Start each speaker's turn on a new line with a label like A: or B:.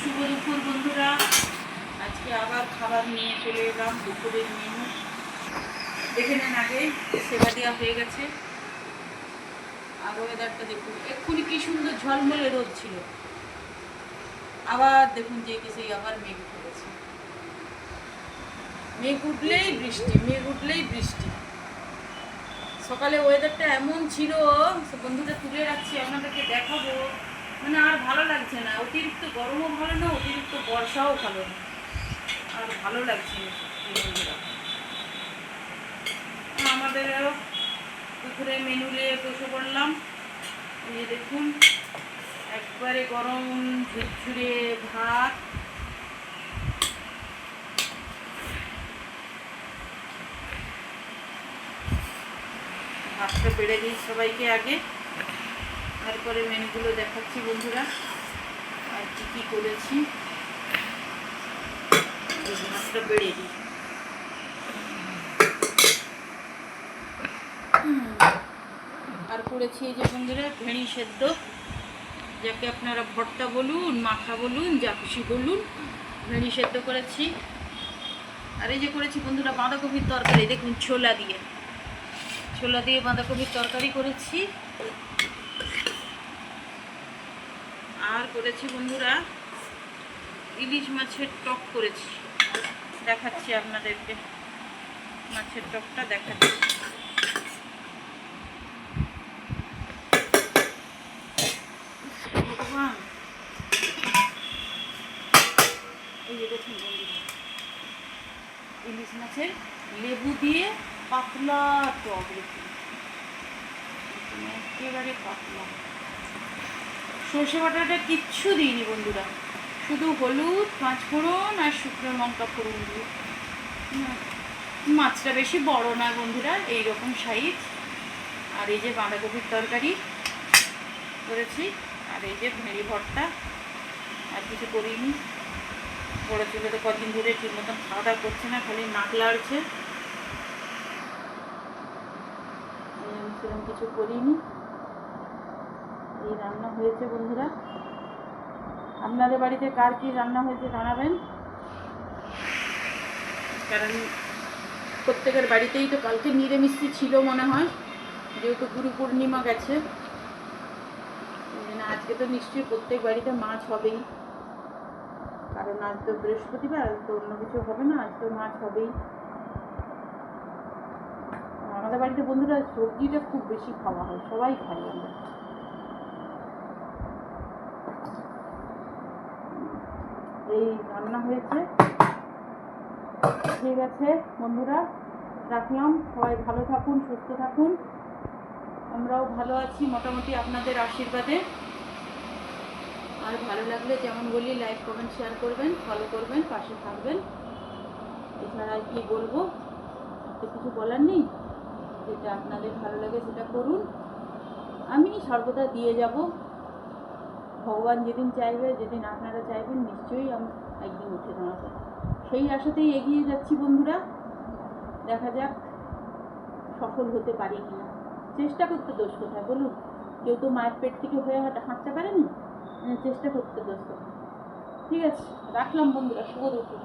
A: শুভ দুপুর বন্ধুরা, আজকে আবার খাবার নিয়ে চলে এলাম। দুপুরের মেনু দেখে নেন। আগে সেবা দেওয়া হয়ে গেছে। আর ওয়েদারটা দেখুন, এক্ষুনি কি সুন্দর ঝলমলে রোদ ছিল, আবার দেখুন যে সেই আবার মেঘ উঠে গেছে। মেঘ উঠলেই বৃষ্টি, মেঘ উঠলেই বৃষ্টি। সকালে ওয়েদারটা এমন ছিল, বন্ধুদের তুলে রাখছি, আপনাদেরকে দেখাবো। মানে আর ভালো লাগছে না, অতিরিক্ত গরমও ভালো না, অতিরিক্ত বর্ষাও ভালো না, আর ভালো লাগছে না বন্ধুরা। আমাদের দুপুরে মেনু নিয়ে বসে পড়লাম। এই যে দেখুন, একবারে গরম ঝুরঝুরে ভাত, ভাতটা বেড়ে দিই সবাইকে আগে, তারপরে মেনুগুলো দেখাচ্ছি বন্ধুরা আর কি কি করেছি। ভাতটা বেড়ে দিই। আর করেছি এই যে বন্ধুরা ভেড়ি সেদ্ধ, যাকে আপনারা ভর্তা বলুন, মাখা বলুন, যা খুশি বলুন, ভেড়ি সেদ্ধ করেছি। আর এই যে করেছি বন্ধুরা বাঁধাকপির তরকারি, দেখুন ছোলা দিয়ে বাঁধাকপির তরকারি করেছি। আর করেছি বন্ধুরা ইলিশ মাছের টক করেছি, দেখাচ্ছি আপনাদেরকে। মাছের টকটা দেখাচ্ছি। এই যে দেখুন বন্ধুরা, ইলিশ মাছের লেবু দিয়ে পাতলা টক, দেখুন একেবারে পাতলা। সর্ষে বাটাটা কিচ্ছু দিইনি বন্ধুরা, শুধু হলুদ, পাঁচফোড়ন আর শুকনো লঙ্কা ফোড়ন দিয়ে। মাছটা বেশি বড় না বন্ধুরা, এইরকম সাইজ। আর এই যে বাঁধাকপির তরকারি করেছি, আর এই যে ভেড়ি ভর্তা। আর কিছু করিনি। বড় ছেলে তো কদিন ধরে ঠিক মতন খাওয়া দাওয়া করছে না, খালি নাক লাড়ছে। সেরকম কিছু করিনি। এই রান্না হয়েছে বন্ধুরা। আপনাদের বাড়িতে কার কি রান্না হয়েছে জানাবেন, কারণ প্রত্যেকের বাড়িতেই তো কালকে নিরামিষই ছিল মনে হয়, যেহেতু গুরু পূর্ণিমা গেছে। আজকে তো নিশ্চয়ই প্রত্যেক বাড়িতে মাছ হবেই, কারণ আজ তো বৃহস্পতিবার, তো অন্য কিছু হবে না, আজ তো মাছ হবেই। আমাদের বাড়িতে বন্ধুরা সবজিটা খুব বেশি খাওয়া হয়, সবাই খাই আমরা। এই রান্না হয়েছে। ঠিক আছে বন্ধুরা, রাখলাম। সবাই ভালো থাকুন, সুস্থ থাকুন। আমরাও ভালো আছি মোটামুটি আপনাদের আশীর্বাদে। আর ভালো লাগলে যেমন বলি, লাইক কমেন্ট শেয়ার করবেন, ফলো করবেন, পাশে থাকবেন। এছাড়া কি বলবো, তো কিছু বলার নেই। যেটা আপনাদের ভালো লাগে সেটা করুন, আমি সর্বদা দিয়ে যাব। ভগবান যেদিন চাইবে, যেদিন আপনারা চাইবেন, নিশ্চয়ই আমি একদিন উঠে দাঁড়াবো। সেই আশাতেই এগিয়ে যাচ্ছি বন্ধুরা। দেখা যাক সফল হতে পারি কিনা। চেষ্টা করতে দোষ কোথায় বলুন? কেউ তো মায়ের পেট থেকে হয়ে হাঁটতে পারেনি, চেষ্টা করতে দোষ কোথায়? ঠিক আছে, রাখলাম বন্ধুরা, শুভ দুপুর।